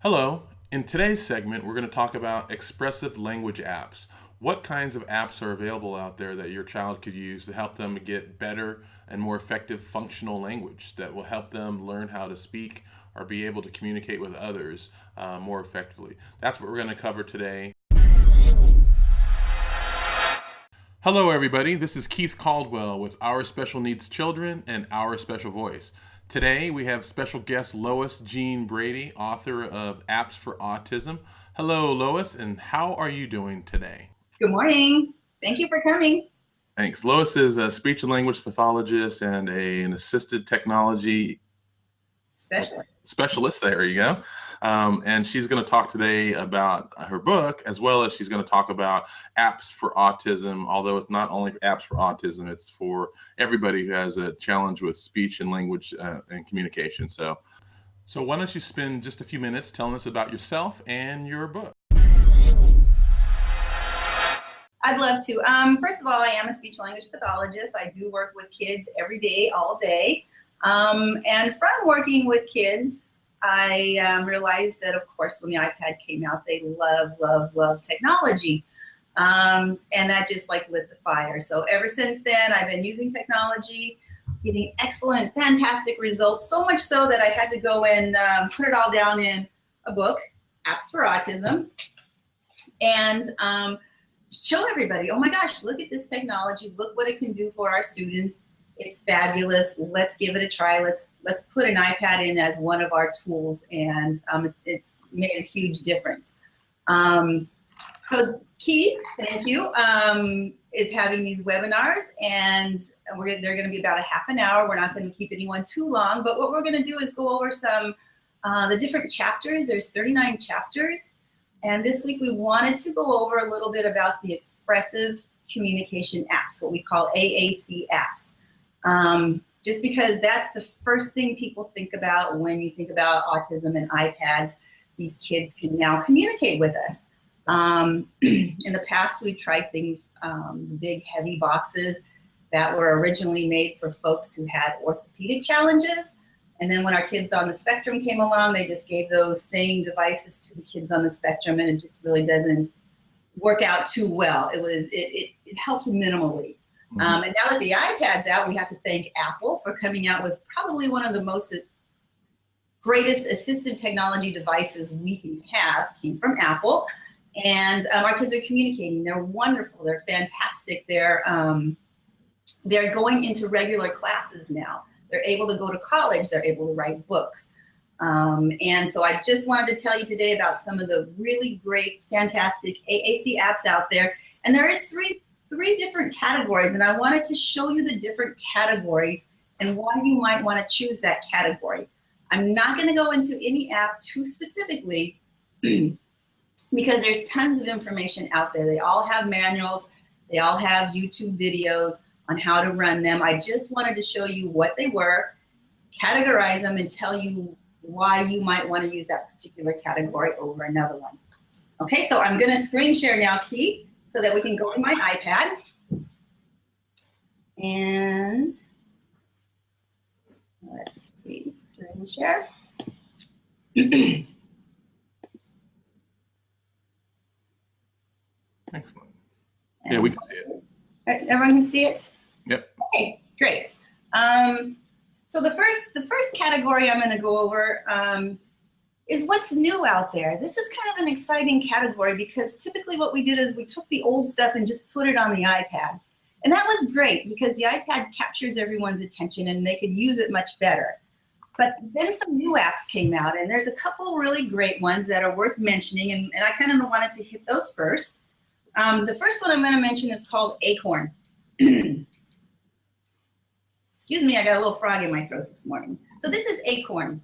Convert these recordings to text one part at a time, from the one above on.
Hello. In today's segment, we're going to talk about expressive language apps. What kinds of apps are available out there that your child could use to help them get better and more effective functional language that will help them learn how to speak or be able to communicate with others more effectively? That's what we're going to cover today. Hello, everybody. This is Keith Caldwell with Our Special Needs Children and Our Special Voice. Today, we have special guest Lois Jean Brady, author of Apps for Autism. Hello, Lois, and how are you doing today? Good morning. Thank you for coming. Thanks. Lois is a speech and language pathologist and an assisted technology specialist. There you go. And she's going to talk today about her book, as well as she's going to talk about apps for autism, although it's not only apps for autism, it's for everybody who has a challenge with speech and language and communication. So why don't you spend just a few minutes telling us about yourself and your book? I'd love to. First of all, I am a speech language pathologist. I do work with kids every day, all day. And from working with kids, I realized that, of course, when the iPad came out, they love technology. And that just like lit the fire. So ever since then, I've been using technology, getting excellent, fantastic results, so much so that I had to go and put it all down in a book, Apps for Autism, and show everybody, oh my gosh, look at this technology, look what it can do for our students. It's fabulous. Let's give it a try. Let's put an iPad in as one of our tools, and it's made a huge difference. So Keith, thank you, is having these webinars, and they're going to be about a half an hour. We're not going to keep anyone too long, but what we're going to do is go over some the different chapters. There's 39 chapters, and this week we wanted to go over a little bit about the expressive communication apps, what we call AAC apps. Just because that's the first thing people think about when you think about autism and iPads. These kids can now communicate with us. In the past, we tried things, big, heavy boxes that were originally made for folks who had orthopedic challenges. And then when our kids on the spectrum came along, they just gave those same devices to the kids on the spectrum, and it just really doesn't work out too well. It helped minimally. And now that the iPad's out, we have to thank Apple for coming out with probably one of the most greatest assistive technology devices we can have. Came from Apple, and our kids are communicating. They're wonderful. They're fantastic. They're going into regular classes now. They're able to go to college. They're able to write books. And so I just wanted to tell you today about some of the really great, fantastic AAC apps out there. And there is three different categories, and I wanted to show you the different categories and why you might want to choose that category. I'm not going to go into any app too specifically because there's tons of information out there. They all have manuals. They all have YouTube videos on how to run them. I just wanted to show you what they were, categorize them, and tell you why you might want to use that particular category over another one. Okay, so I'm going to screen share now, Keith, so that we can go to my iPad. And let's see, screen share. Excellent. Yeah, we can see it. Everyone can see it? Yep. Okay, great. So the first category I'm going to go over is what's new out there. This is kind of an exciting category because typically what we did is we took the old stuff and just put it on the iPad. And that was great because the iPad captures everyone's attention and they could use it much better. But then some new apps came out, and there's a couple really great ones that are worth mentioning, and I kind of wanted to hit those first. The first one I'm going to mention is called Acorn. Excuse me, I got a little frog in my throat this morning. So this is Acorn.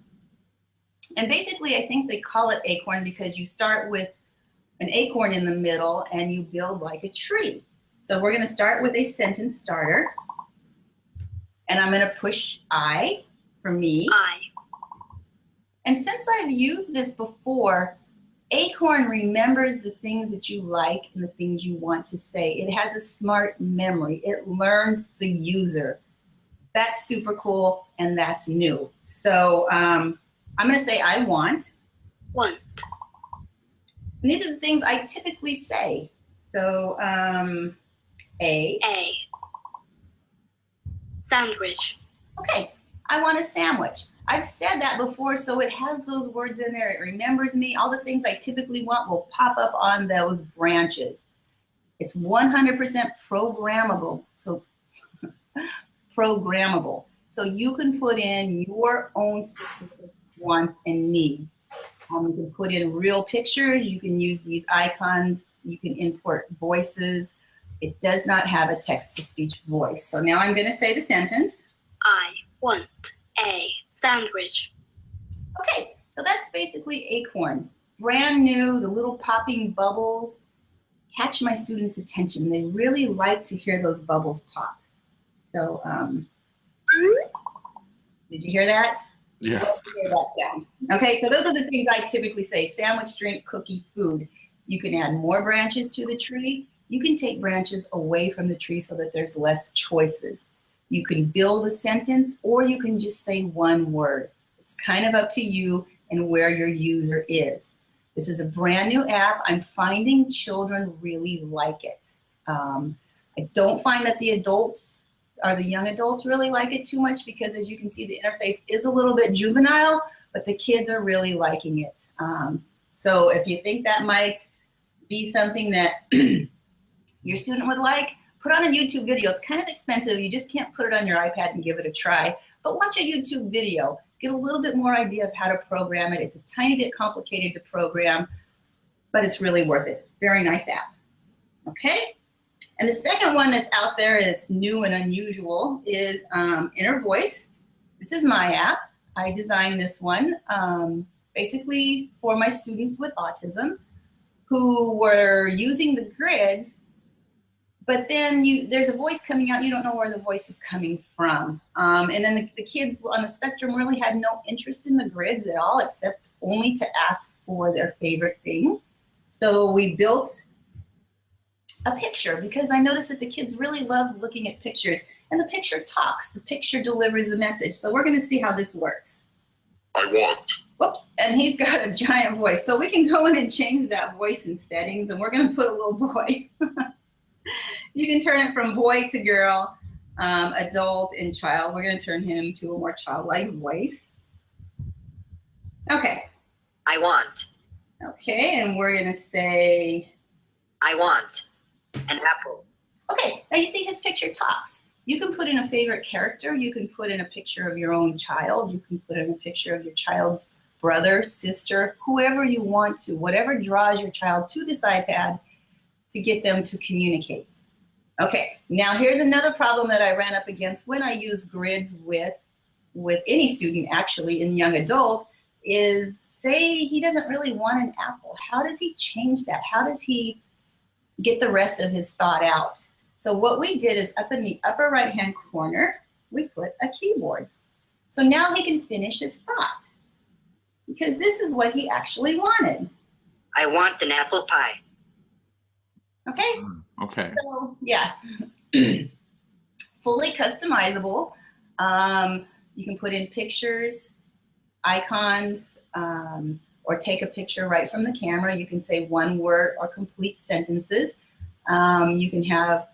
And basically, I think they call it Acorn because you start with an acorn in the middle and you build like a tree. So we're going to start with a sentence starter. And I'm going to push I for me. I. And since I've used this before, Acorn remembers the things that you like and the things you want to say. It has a smart memory. It learns the user. That's super cool, and that's new. So I'm going to say I want. Want. And these are the things I typically say. So, A. Sandwich. Okay, I want a sandwich. I've said that before, so it has those words in there. It remembers me. All the things I typically want will pop up on those branches. It's 100% programmable. So programmable. So you can put in your own specific wants and needs. You can put in real pictures. You can use these icons. You can import voices. It does not have a text-to-speech voice. So now I'm going to say the sentence. I want a sandwich. Okay, so that's basically Acorn. Brand new, the little popping bubbles catch my students' attention. They really like to hear those bubbles pop. So, did you hear that? Yeah. Love to hear that sound. Okay, so those are the things I typically say: sandwich, drink, cookie, food. You can add more branches to the tree. You can take branches away from the tree so that there's less choices. You can build a sentence, or you can just say one word. It's kind of up to you and where your user is. This is a brand new app. I'm finding children really like it. I don't find that the adults or the young adults really like it too much because, as you can see, the interface is a little bit juvenile, but the kids are really liking it. So if you think that might be something that your student would like, put on a YouTube video. It's kind of expensive. You just can't put it on your iPad and give it a try. But watch a YouTube video. Get a little bit more idea of how to program it. It's a tiny bit complicated to program, but it's really worth it. Very nice app. Okay? And the second one that's out there that's new and unusual is Inner Voice. This is my app. I designed this one basically for my students with autism who were using the grids, but then there's a voice coming out, you don't know where the voice is coming from. And then the kids on the spectrum really had no interest in the grids at all, except only to ask for their favorite thing. So we built a picture because I noticed that the kids really love looking at pictures. And the picture talks, the picture delivers the message. So we're gonna see how this works. I want. Whoops, and he's got a giant voice. So we can go in and change that voice in settings, and we're gonna put a little boy. You can turn it from boy to girl, adult, and child. We're going to turn him to a more childlike voice. Okay. I want. Okay, and we're going to say... I want an apple. Okay, now you see his picture talks. You can put in a favorite character. You can put in a picture of your own child. You can put in a picture of your child's brother, sister, whoever you want to, whatever draws your child to this iPad to get them to communicate. Okay, now here's another problem that I ran up against when I use grids with any student actually in young adult is, say he doesn't really want an apple. How does he change that? How does he get the rest of his thought out? So what we did is up in the upper right-hand corner, we put a keyboard. So now he can finish his thought because this is what he actually wanted. I want an apple pie. Okay? Okay. So, yeah, fully customizable. You can put in pictures, icons, or take a picture right from the camera. You can say one word or complete sentences. You can have,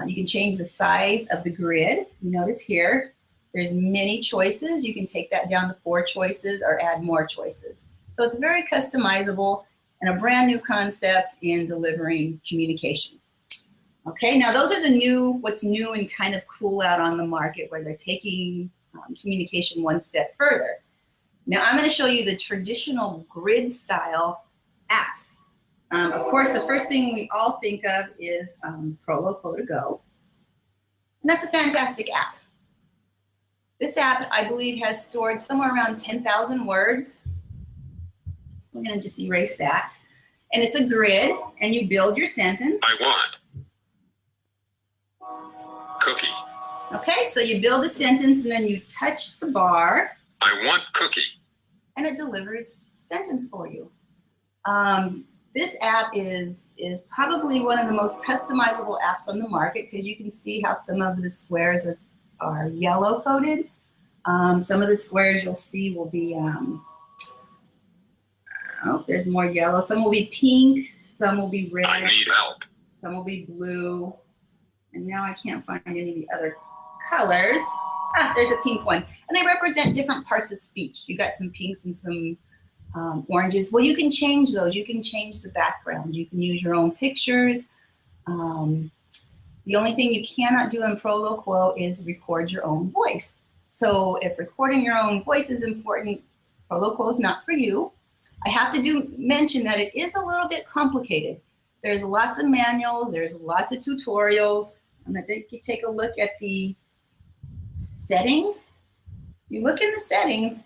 you can change the size of the grid. You notice here, there's many choices. You can take that down to 4 choices or add more choices. So it's very customizable and a brand new concept in delivering communication. Okay, now those are the what's new and kind of cool out on the market where they're taking communication one step further. Now I'm going to show you the traditional grid style apps. Of course, the first thing we all think of is Provoquo to go. And that's a fantastic app. This app, I believe, has stored somewhere around 10,000 words. We're going to just erase that. And it's a grid, and you build your sentence. I want. Cookie. Okay, so you build a sentence, and then you touch the bar. I want cookie. And it delivers a sentence for you. This app is probably one of the most customizable apps on the market because you can see how some of the squares are yellow coded. Some of the squares you'll see will be Oh, there's more yellow. Some will be pink, some will be red. I need help. Some will be blue. And now I can't find any of the other colors. Ah, there's a pink one. And they represent different parts of speech. You got some pinks and some oranges. Well, you can change those. You can change the background. You can use your own pictures. The only thing you cannot do in Provoquo is record your own voice. So if recording your own voice is important, Provoquo is not for you. I have to mention that it is a little bit complicated. There's lots of manuals, there's lots of tutorials. I'm gonna take a look at the settings. You look in the settings,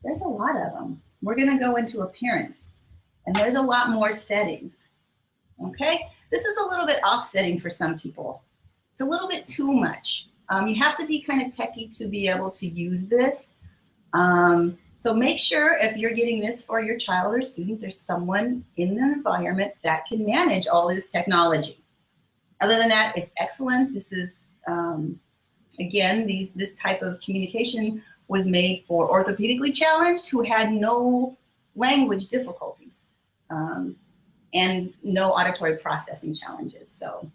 there's a lot of them. We're gonna go into appearance, and there's a lot more settings, okay? This is a little bit offsetting for some people. It's a little bit too much. You have to be kind of techie to be able to use this. So make sure if you're getting this for your child or student, there's someone in the environment that can manage all this technology. Other than that, it's excellent. This is, again, this type of communication was made for orthopedically challenged who had no language difficulties and no auditory processing challenges. So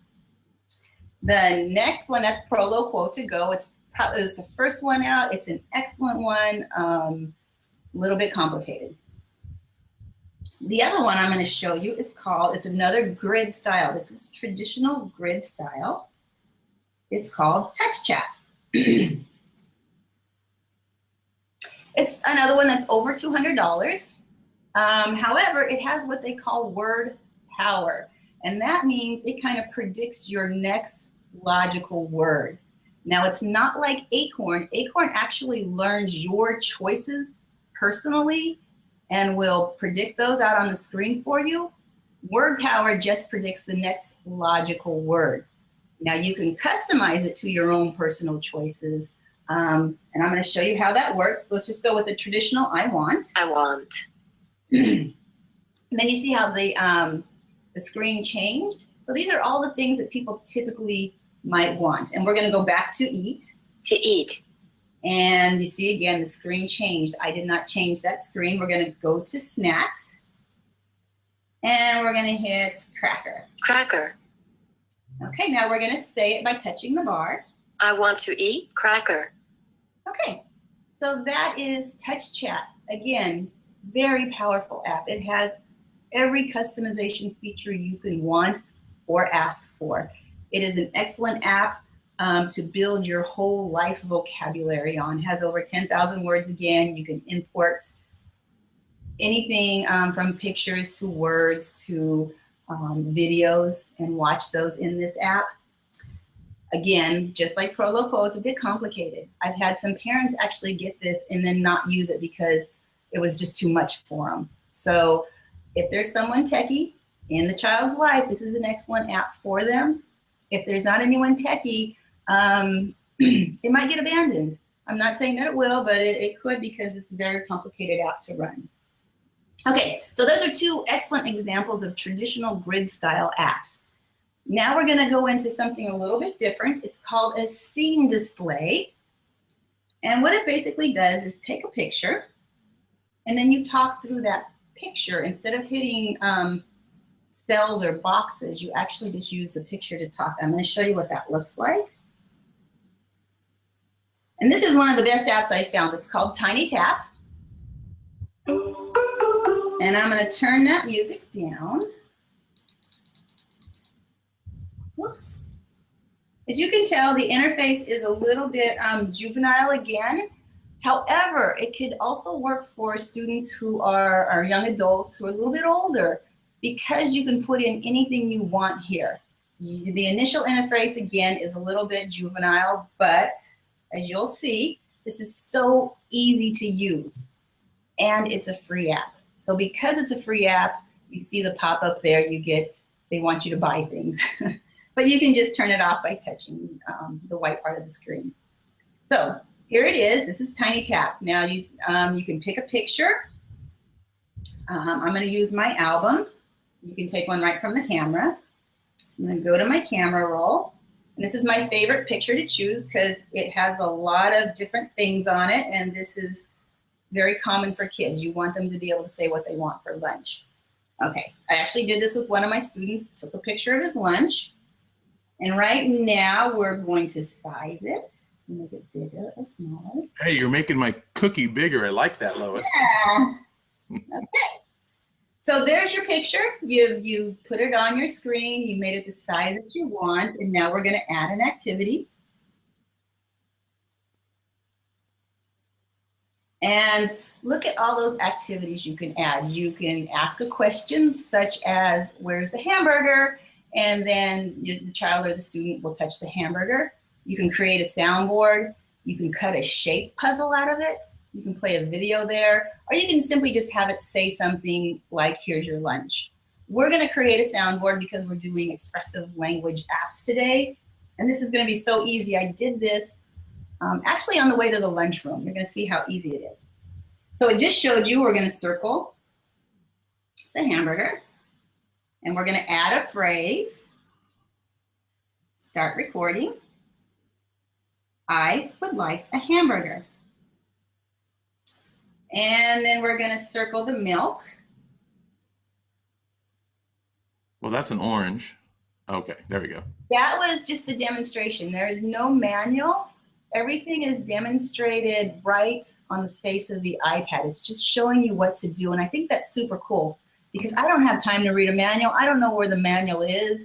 the next one, that's Provoquo to go. It's the first one out. It's an excellent one. A little bit complicated. The other one I'm going to show you is it's another grid style. This is traditional grid style. It's called TextChat. It's another one that's over $200. However, it has what they call word power. And that means it kind of predicts your next logical word. Now, it's not like Acorn. Acorn actually learns your choices personally and will predict those out on the screen for you. Word Power just predicts the next logical word. Now you can customize it to your own personal choices. And I'm going to show you how that works. Let's just go with the traditional I want. I want. And then you see how the screen changed. So these are all the things that people typically might want. And we're going to go back to eat. To eat. And you see again, the screen changed. I did not change that screen. We're going to go to snacks. And we're going to hit cracker. Cracker. Okay, now we're going to say it by touching the bar. I want to eat cracker. Okay, so that is TextChat. Again, very powerful app. It has every customization feature you can want or ask for. It is an excellent app to build your whole life vocabulary on. It has over 10,000 words again. You can import anything from pictures to words to videos and watch those in this app. Again, just like Provoquo, it's a bit complicated. I've had some parents actually get this and then not use it because it was just too much for them. So if there's someone techie in the child's life, this is an excellent app for them. If there's not anyone techie, it might get abandoned. I'm not saying that it will, but it could because it's a very complicated app to run. Okay, so those are two excellent examples of traditional grid style apps. Now we're going to go into something a little bit different. It's called a scene display. And what it basically does is take a picture and then you talk through that picture. Instead of hitting cells or boxes, you actually just use the picture to talk. I'm going to show you what that looks like. And this is one of the best apps I found. It's called Tiny Tap. And I'm going to turn that music down. Whoops. As you can tell, the interface is a little bit juvenile again. However, it could also work for students who are young adults who are a little bit older because you can put in anything you want here. The initial interface, again, is a little bit juvenile, but as you'll see, this is so easy to use. And it's a free app. So because it's a free app, you see the pop-up there, they want you to buy things. But you can just turn it off by touching the white part of the screen. So here it is. This is Tiny Tap. Now you can pick a picture. I'm going to use my album. You can take one right from the camera. I'm going to go to my camera roll. And this is my favorite picture to choose because it has a lot of different things on it. And this is Very common for kids. You want them to be able to say what they want for lunch. Okay, I actually did this with one of my students, took a picture of his lunch. And right now we're going to size it, make it bigger or smaller. Hey, you're making my cookie bigger. I like that, Lois. Yeah. Okay. So there's your picture. You put it on your screen. You made it the size that you want. And now we're going to add an activity. And look at all those activities you can add. You can ask a question such as, where's the hamburger? And then the child or the student will touch the hamburger. You can create a soundboard. You can cut a shape puzzle out of it. You can play a video there, or you can simply just have it say something like, here's your lunch. We're gonna create a soundboard because we're doing expressive language apps today. And this is gonna be so easy. I did this actually on the way to the lunchroom. You're gonna see how easy it is. So it just showed you we're gonna circle the hamburger, and we're gonna add a phrase. Start recording. I would like a hamburger. And then we're gonna circle the milk. Well, that's an orange. Okay, there we go. That was just the demonstration. There is no manual. Everything is demonstrated right on the face of the iPad. It's just showing you what to do. And I think that's super cool because I don't have time to read a manual. I don't know where the manual is.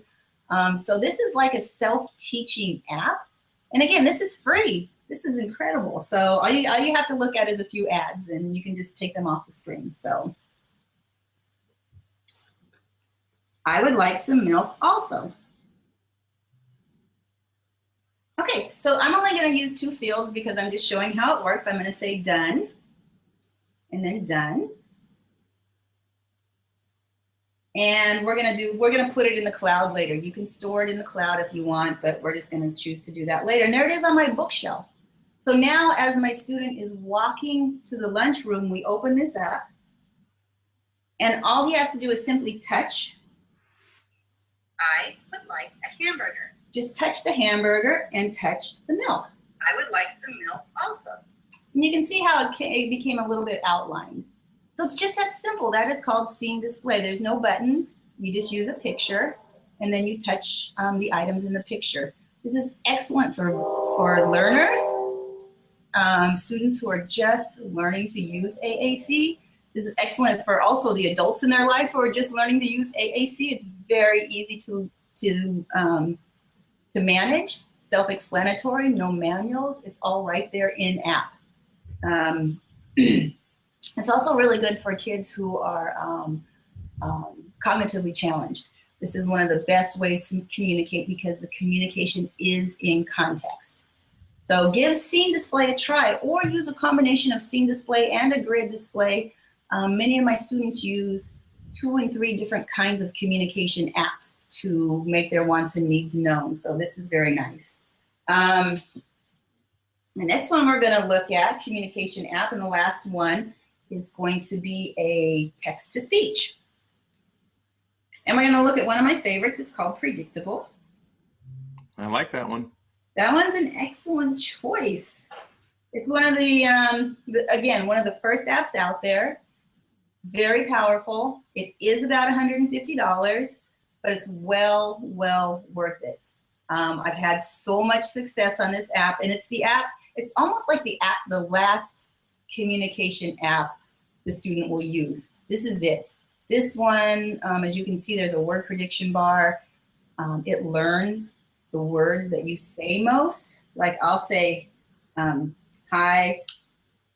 So this is like a self-teaching app. And again, this is free. This is incredible. So all you have to look at is a few ads and you can just take them off the screen. So I would like some milk also. Okay, so I'm only going to use 2 fields because I'm just showing how it works. I'm going to say done and then done. And we're going to put it in the cloud later. You can store it in the cloud if you want, but we're just going to choose to do that later. And there it is on my bookshelf. So now as my student is walking to the lunchroom, we open this up. And all he has to do is simply touch. I would like a hamburger. Just touch the hamburger and touch the milk. I would like some milk also. And you can see how it became a little bit outlined. So it's just that simple. That is called scene display. There's no buttons. You just use a picture and then you touch the items in the picture. This is excellent for learners, students who are just learning to use AAC. This is excellent for also the adults in their life who are just learning to use AAC. It's very easy to manage, self-explanatory, no manuals. It's all right there in app. It's also really good for kids who are cognitively challenged. This is one of the best ways to communicate because the communication is in context. So give scene display a try or use a combination of scene display and a grid display. Many of my students use 2 and 3 different kinds of communication apps to make their wants and needs known. So this is very nice. The next one we're gonna look at, communication app, and the last one is going to be a text-to-speech. And we're gonna look at one of my favorites. It's called Predictable. I like that one. That one's an excellent choice. It's one of the again, one of the first apps out there. Very powerful. It is about $150, but it's well worth it. I've had so much success on this app, and it's the app, it's almost like the last communication app the student will use. This is it. This one, as you can see, there's a word prediction bar. It learns the words that you say most. Like I'll say, hi,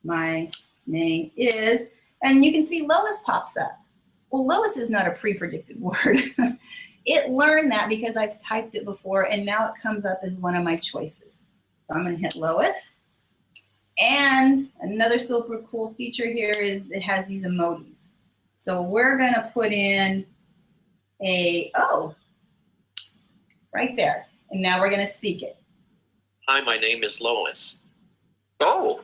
my name is, and you can see Lois pops up. Well, Lois is not a pre-predicted word. It learned that because I've typed it before, and now it comes up as one of my choices. So I'm gonna hit Lois. And another super cool feature here is it has these emojis. So we're gonna put in a O right there. And now we're gonna speak it. Hi, my name is Lois. Oh,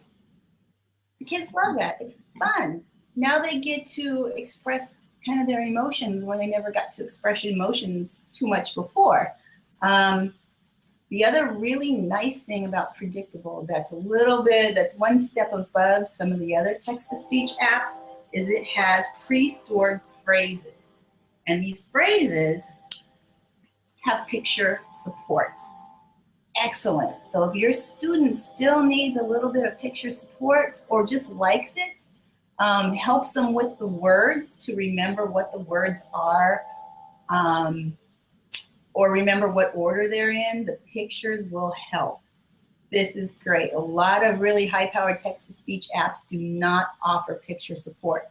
The kids love that. It's fun. Now they get to express kind of their emotions where they never got to express emotions too much before. The The other really nice thing about Predictable that's one step above some of the other text-to-speech apps is it has pre-stored phrases. And these phrases have picture support. Excellent. So if your student still needs a little bit of picture support or just likes it, helps them with the words to remember what the words are, or remember what order they're in, the pictures will help. This is great. A lot of really high-powered text-to-speech apps do not offer picture support.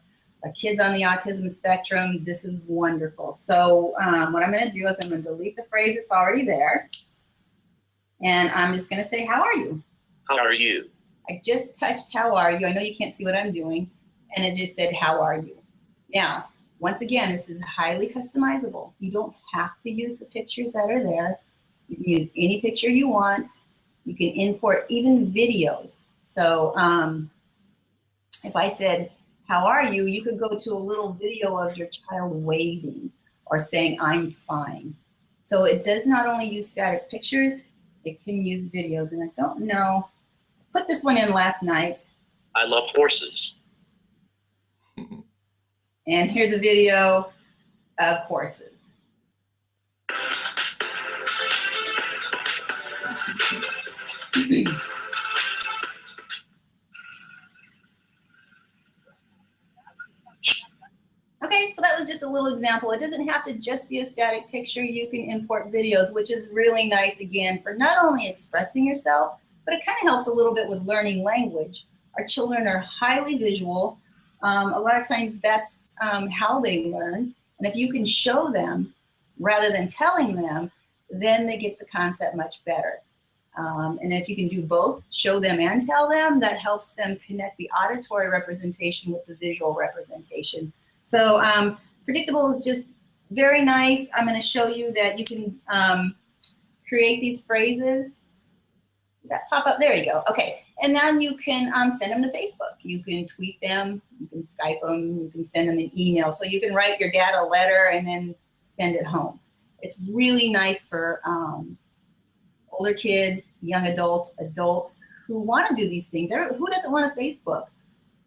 Kids on the autism spectrum, this is wonderful. So what I'm going to do is I'm going to delete the phrase that's already there. And I'm just going to say, how are you? How are you? I just touched how are you. I know you can't see what I'm doing. And it just said, how are you? Now, once again, this is highly customizable. You don't have to use the pictures that are there. You can use any picture you want. You can import even videos. So if I said, how are you? You could go to a little video of your child waving or saying, I'm fine. So it does not only use static pictures, it can use videos. And I don't know, I put this one in last night. I love horses. And here's a video of horses. Okay, so that was just a little example. It doesn't have to just be a static picture. You can import videos, which is really nice, again, for not only expressing yourself, but it kind of helps a little bit with learning language. Our children are highly visual. A lot of times that's how they learn. And if you can show them rather than telling them, then they get the concept much better. And if you can do both, show them and tell them, that helps them connect the auditory representation with the visual representation. So Predictable is just very nice. I'm going to show you that you can create these phrases. That pop up, there you go. Okay, and then you can send them to Facebook. You can tweet them, you can Skype them, you can send them an email. So you can write your dad a letter and then send it home. It's really nice for older kids, young adults, adults who want to do these things. Who doesn't want a Facebook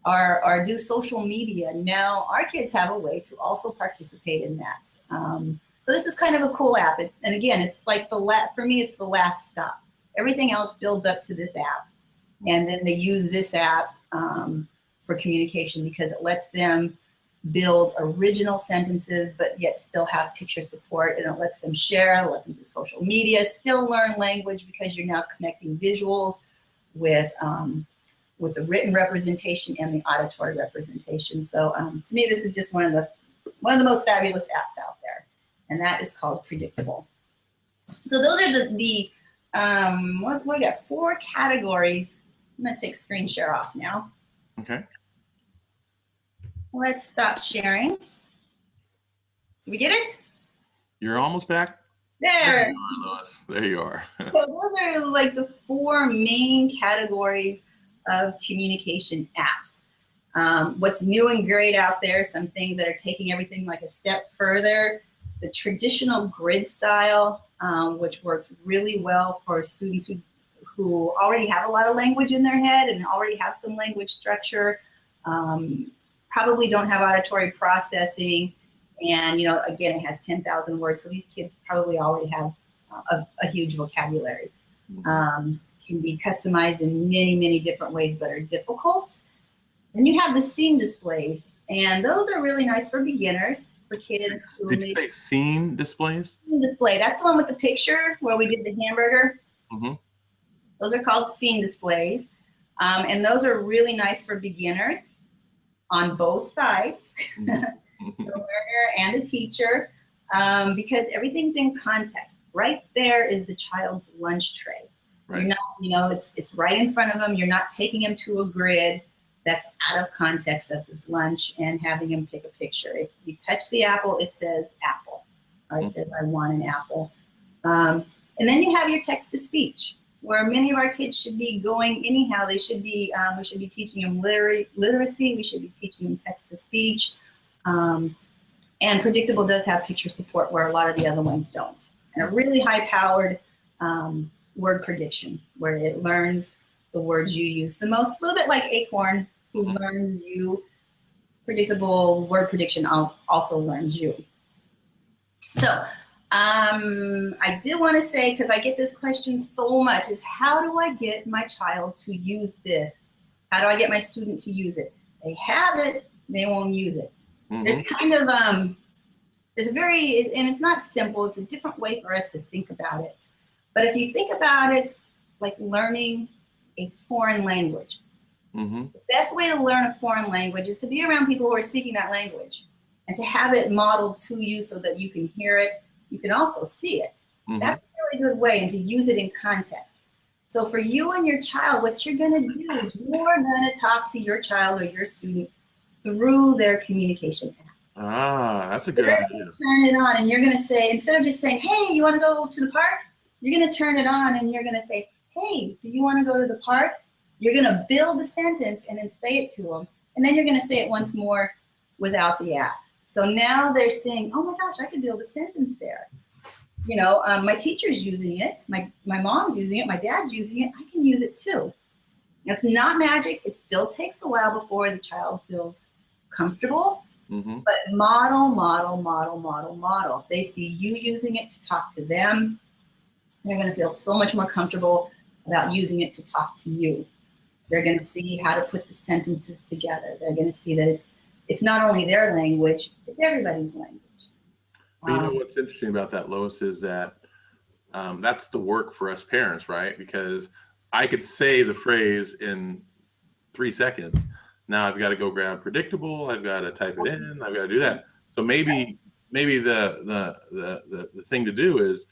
or do social media? Now our kids have a way to also participate in that. So this is kind of a cool app. And again, it's like for me, it's the last stop. Everything else builds up to this app. And then they use this app for communication because it lets them build original sentences, but yet still have picture support. And it lets them share, it lets them do social media, still learn language because you're now connecting visuals with the written representation and the auditory representation. So to me, this is just one of the most fabulous apps out there. And that is called Predictable. So those are we got 4 categories. I'm gonna take screen share off now. Okay. Let's stop sharing. Did we get it? You're almost back. There. You are, Lois. There you are. So those are like the 4 main categories of communication apps. What's new and great out there, some things that are taking everything like a step further. The traditional grid style, which works really well for students who already have a lot of language in their head and already have some language structure, probably don't have auditory processing, and again, it has 10,000 words, so these kids probably already have a huge vocabulary. Can be customized in many, many different ways, but are difficult. Then you have the scene displays, and those are really nice for beginners, for kids. Did you say scene displays? Scene display, that's the one with the picture where we did the hamburger. Mm-hmm. Those are called scene displays, and those are really nice for beginners on both sides, the learner and the teacher, because everything's in context. Right there is the child's lunch tray. Right. You're not, it's right in front of them. You're not taking them to a grid that's out of context of his lunch and having him pick a picture. If you touch the apple, it says apple, or it says I want an apple. And then you have your text-to-speech, where many of our kids should be going anyhow. They should be, we should be teaching them literacy. We should be teaching them text-to-speech. And Predictable does have picture support where a lot of the other ones don't. And a really high-powered word prediction, where it learns the words you use the most, a little bit like Acorn, who learns you. Predictable word prediction also learns you. So I did want to say, because I get this question so much, is how do I get my child to use this? How do I get my student to use it? They have it, they won't use it. There's kind of, there's a very, and it's not simple, it's a different way for us to think about it. But if you think about it like learning a foreign language, the best way to learn a foreign language is to be around people who are speaking that language and to have it modeled to you so that you can hear it. You can also see it. That's a really good way, and to use it in context. So for you and your child, what you're going to do is you're going to talk to your child or your student through their communication app. Ah, that's a good idea. Turn it on, and you're going to say, instead of just saying, hey, you want to go to the park? You're going to turn it on, and you're going to say, hey, do you want to go to the park? You're going to build the sentence and then say it to them. And then you're going to say it once more without the app. So now they're saying, oh my gosh, I can build a sentence there. You know, my teacher's using it. My mom's using it. My dad's using it. I can use it too. It's not magic. It still takes a while before the child feels comfortable. But model, model, model, model, model. If they see you using it to talk to them, they're going to feel so much more comfortable about using it to talk to you. They're going to see how to put the sentences together. They're going to see that it's not only their language, it's everybody's language. But you know what's interesting about that, Lois, is that that's the work for us parents, right? Because I could say the phrase in 3 seconds. Now I've got to go grab predictable. I've got to type it in. I've got to do that. So maybe the thing to do is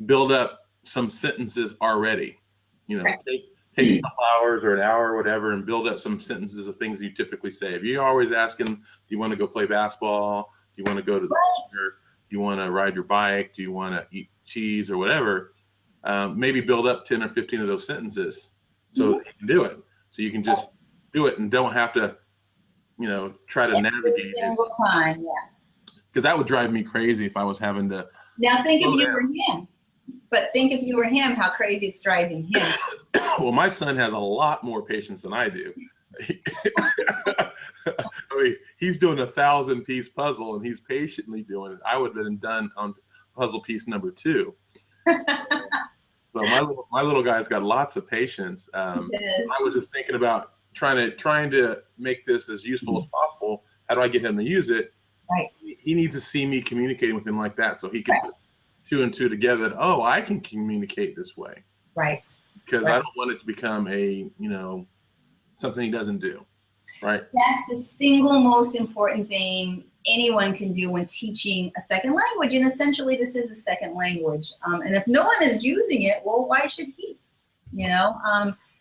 build up some sentences already. You know, take a couple hours or an hour or whatever and build up some sentences of things you typically say. If you're always asking, do you want to go play basketball? Do you want to go to the theater? Do you want to ride your bike? Do you want to eat cheese or whatever? Maybe build up 10 or 15 of those sentences so that you can do it. So you can just do it and don't have to, you know, try to navigate every single time, because that would drive me crazy if I was having to. Now think if you were him. But think if you were him, how crazy it's driving him. Well, my son has a lot more patience than I do. I mean, he's doing a 1,000-piece puzzle and he's patiently doing it. I would have been done on puzzle piece number 2. So my little guy's got lots of patience. I was just thinking about trying to make this as useful as possible. How do I get him to use it? Right. He needs to see me communicating with him like that, so he can put 2 and 2 together. That, oh, I can communicate this way. Right. Because I don't want it to become a, you know, something he doesn't do. Right. That's the single most important thing anyone can do when teaching a second language. And essentially this is a second language. And if no one is using it, well, why should he? You know?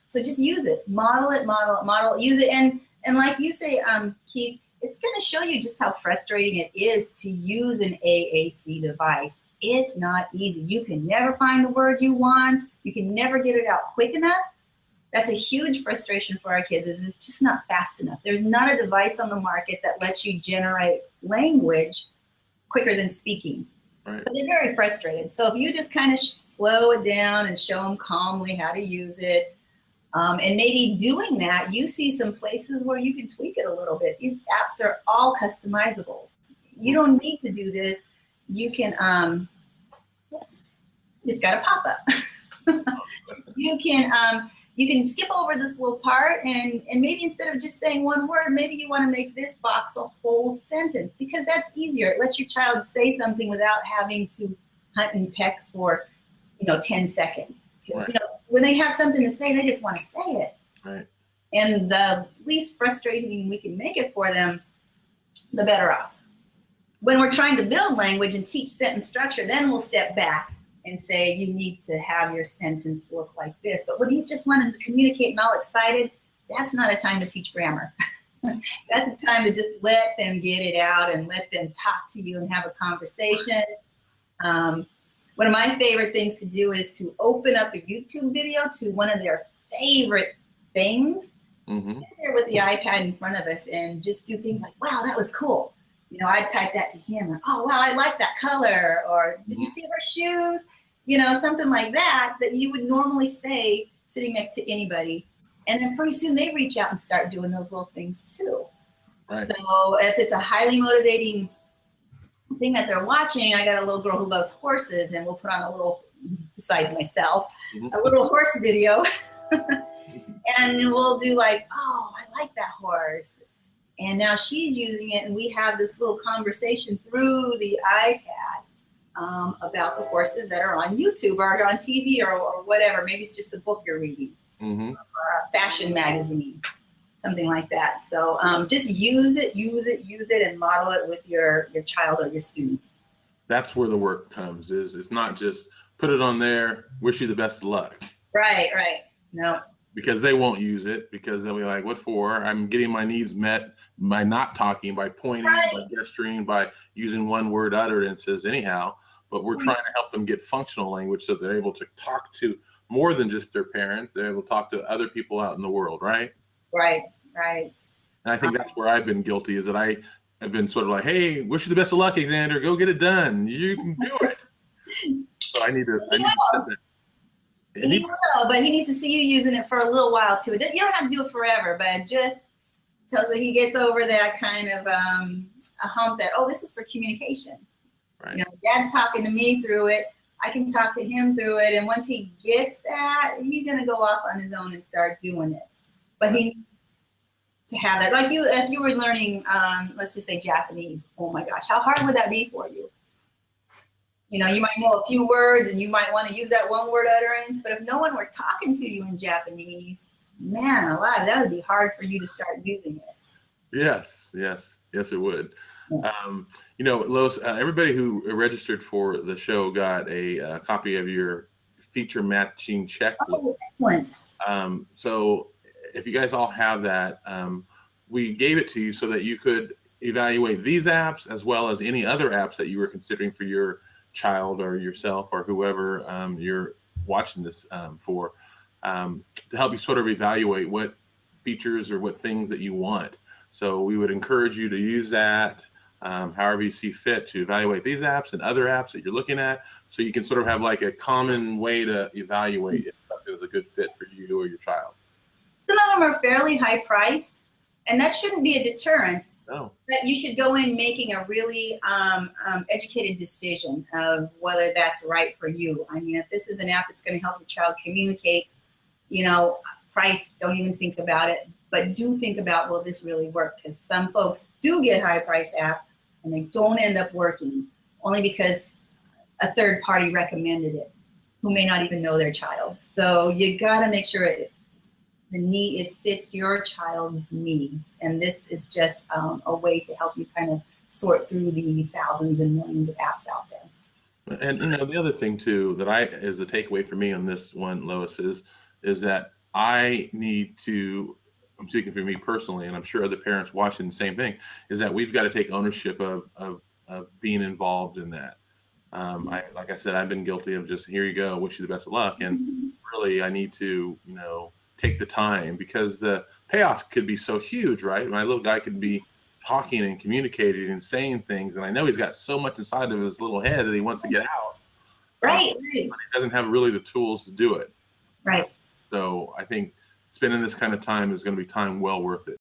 So just use it. Model it, model it, model it, use it. And like you say, Keith, it's going to show you just how frustrating it is to use an AAC device. It's not easy. You can never find the word you want. You can never get it out quick enough. That's a huge frustration for our kids, is it's just not fast enough. There's not a device on the market that lets you generate language quicker than speaking. Right. So they're very frustrated. So if you just kind of slow it down and show them calmly how to use it, and maybe doing that, you see some places where you can tweak it a little bit. These apps are all customizable. You don't need to do this. You can, just got a pop-up. You can skip over this little part and maybe instead of just saying one word, maybe you want to make this box a whole sentence, because that's easier. It lets your child say something without having to hunt and peck for, 10 seconds. Because, when they have something to say, they just want to say it. Right. And the least frustrating we can make it for them, the better off. When we're trying to build language and teach sentence structure, then we'll step back and say, you need to have your sentence look like this. But when he's just wanting to communicate and all excited, that's not a time to teach grammar. That's a time to just let them get it out and let them talk to you and have a conversation. One of my favorite things to do is to open up a YouTube video to one of their favorite things, sit there with the iPad in front of us and just do things like, wow, that was cool. I'd type that to him, or, oh, wow, I like that color, or did you see her shoes? you know, something like that, that you would normally say sitting next to anybody. And then pretty soon they reach out and start doing those little things too. Right. So if it's a highly motivating thing that they're watching, I got a little girl who loves horses, and we'll put on a little, besides myself, a little horse video. And we'll do like, oh, I like that horse. And now she's using it, and we have this little conversation through the iPad about the horses that are on YouTube or on TV or whatever. Maybe it's just a book you're reading or a fashion magazine, something like that. So just use it, and model it with your child or your student. That's where the work comes. It's not just put it on there, wish you the best of luck. Right. No. Because they won't use it, because they'll be like, what for? I'm getting my needs met by not talking, by pointing, by gesturing, by using one word utterances anyhow. But we're trying to help them get functional language so they're able to talk to more than just their parents. They're able to talk to other people out in the world, right? Right. And I think that's where I've been guilty, is that I have been sort of like, hey, wish you the best of luck, Alexander. Go get it done. You can do it. So I need to set that. He will, but he needs to see you using it for a little while too. You don't have to do it forever, but just till he gets over that kind of a hump that, oh, this is for communication. Right. You know, Dad's talking to me through it. I can talk to him through it. And once he gets that, he's going to go off on his own and start doing it. But he needs to have that. Like you, if you were learning, let's just say Japanese, oh my gosh, how hard would that be for you? You know, you might know a few words and you might want to use that one word utterance, but if no one were talking to you in Japanese, man alive, that would be hard for you to start using it. Yes, it would. You know, Lois, everybody who registered for the show got a copy of your feature matching checklist. Oh, excellent. So if you guys all have that, we gave it to you so that you could evaluate these apps as well as any other apps that you were considering for your child or yourself or whoever you're watching this for, to help you sort of evaluate what features or what things that you want. So we would encourage you to use that however you see fit to evaluate these apps and other apps that you're looking at, so you can sort of have like a common way to evaluate if something is a good fit for you or your child. Some of them are fairly high priced, and that shouldn't be a deterrent. No. But you should go in making a really educated decision of whether that's right for you. I mean, if this is an app that's going to help your child communicate, you know, price, don't even think about it. But do think about, will this really work? Because some folks do get high price apps and they don't end up working, only because a third party recommended it, who may not even know their child. So you got to make sure it fits your child's needs. And this is just a way to help you kind of sort through the thousands and millions of apps out there. And you know, the other thing too that is a takeaway for me on this one, Lois, is that I need to, I'm speaking for me personally, and I'm sure other parents watching the same thing, is that we've got to take ownership of being involved in that. Like I said, I've been guilty of just, here you go, wish you the best of luck. And really I need to, you know, take the time, because the payoff could be so huge, right? My little guy could be talking and communicating and saying things, and I know he's got so much inside of his little head that he wants to get out. Right. But he doesn't have really the tools to do it. Right. So I think spending this kind of time is going to be time well worth it.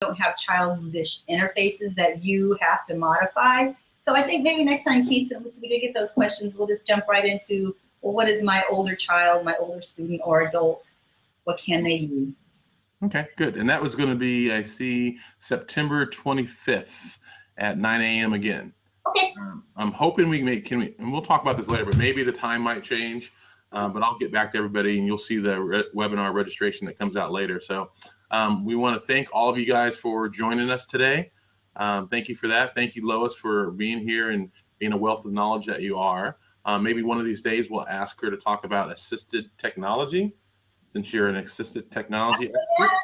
Don't have childish interfaces that you have to modify. So I think maybe next time, Keith, since we did get those questions, we'll just jump right into, well, what is my older child, my older student or adult, what can they use? Okay, good. And that was going to be, I see, September 25th at 9 a.m. again. Okay. I'm hoping and we'll talk about this later, but maybe the time might change, but I'll get back to everybody and you'll see the webinar registration that comes out later. So we want to thank all of you guys for joining us today. Thank you for that. Thank you, Lois, for being here and being a wealth of knowledge that you are. Maybe one of these days we'll ask her to talk about assisted technology, since you're an assisted technology expert.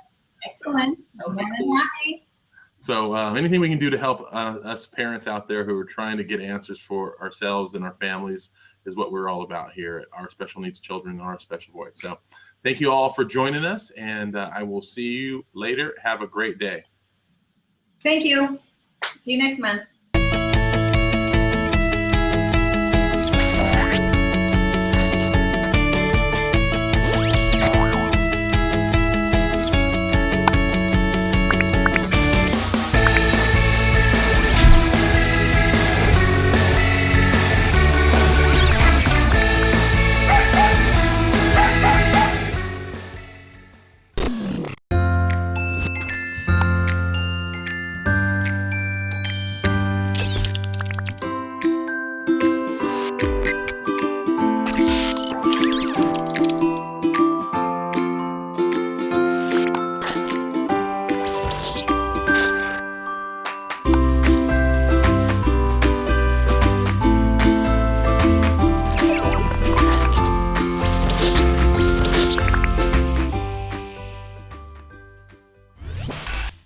Excellent. More than happy. So anything we can do to help us parents out there who are trying to get answers for ourselves and our families is what we're all about here at Our Special Needs Children and Our Special Voice. So thank you all for joining us, and I will see you later. Have a great day. Thank you. See you next month.